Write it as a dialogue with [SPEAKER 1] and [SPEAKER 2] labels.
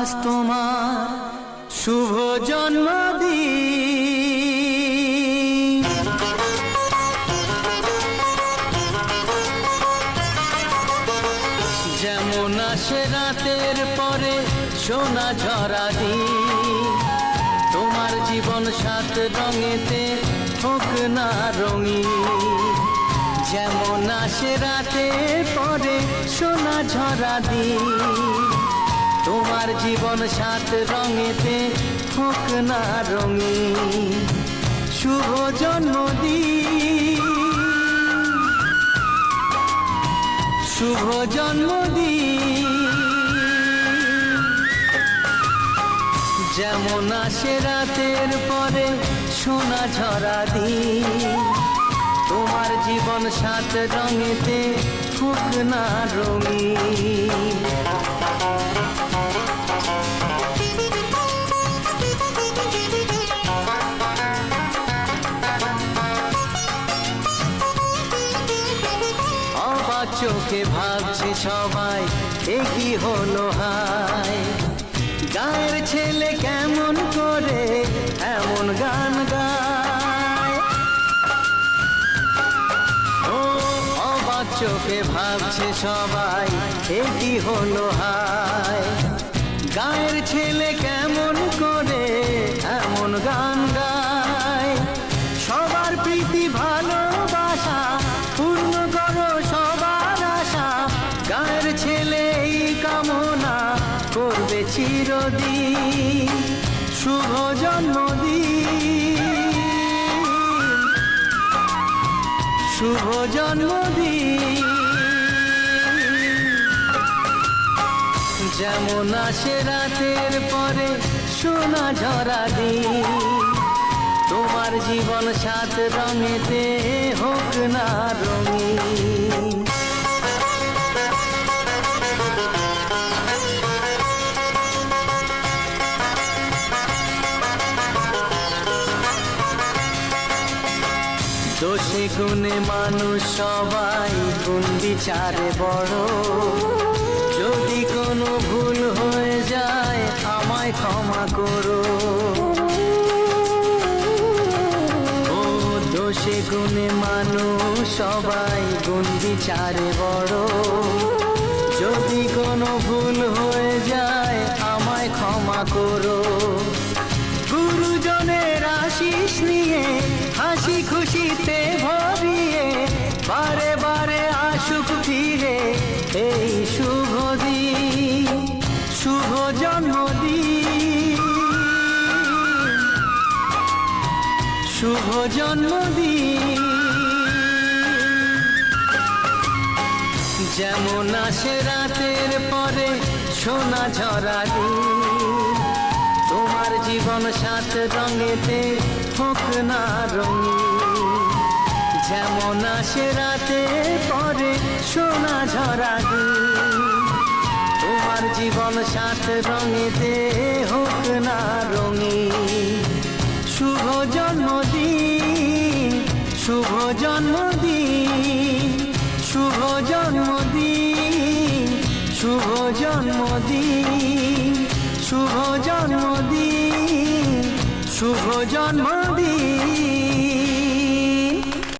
[SPEAKER 1] আজ তোমার শুভ জন্মদিন। যেমন আসে রাতের পরে সোনা ঝরা দিন, তোমার জীবন সাত রঙেতে হোক না রঙিন। যেমন আসে রাতের পরে সোনা ঝরা দিন, তোমার জীবন সাত রঙেতে হোক না রঙিন। শুভ জন্মদিন, শুভ জন্মদিন। যেমন আসে রাতের পরে সোনা ঝরা দিন, তোমার জীবন সাত রঙেতে হোক না রঙিন। অবাক চোখে ভাবছে সবাই এ কি হলো হায়, গায়ের ছেলে কেমন করে এমন গান গায়। ও অবাক চোখে ভাবছে সবাই এ কি হলো হায়, গায়ের ছেলে কেমন করে এমন গান গায়। সবার প্রীতি ভালোবাসা পূর্ণ করো সবার আশা, গায়ের ছেলে এই কামনা করবে চিরদিন। শুভ জন্মদিন, শুভ জন্মদিন। যেমন আসে রাতের পরে সোনা ঝরা দিন, তোমার জীবন সাত রঙেতে হোক না রঙিন। দোষে গুণে মানুষ সবাই, গুণ বিচারে বড়। যদি কোনো ভুল হয়ে যায় আমায় ক্ষমা করো। ও দোষে গুণে মানুষ সবাই, গুণ বিচারে বড়। যদি কোনো ভুল হয়ে যায় আমায় ক্ষমা করো। গুরুজনের আশিস নিয়ে হাসি খুশিতে ভরিয়ে বারে বারে আসুক ফিরে এই শুভ দিন। শুভ জন্মদিন, শুভ জন্মদিন। যেমন আসে রাতের পরে সোনা ঝরা দিন, তোমার জীবন সাত রঙেতে হোক না রঙিন। যেমন আসে রাতের পরে সোনা ঝরা দিন, তোমার জীবন সাত রঙেতে হোক না রঙিন। শুভ জন্মদিন, শুভ জন্মদিন, শুভ জন্মদিন, শুভ জন্মদিন, শুভ জন্মদিন, শুভ জন্মদিন।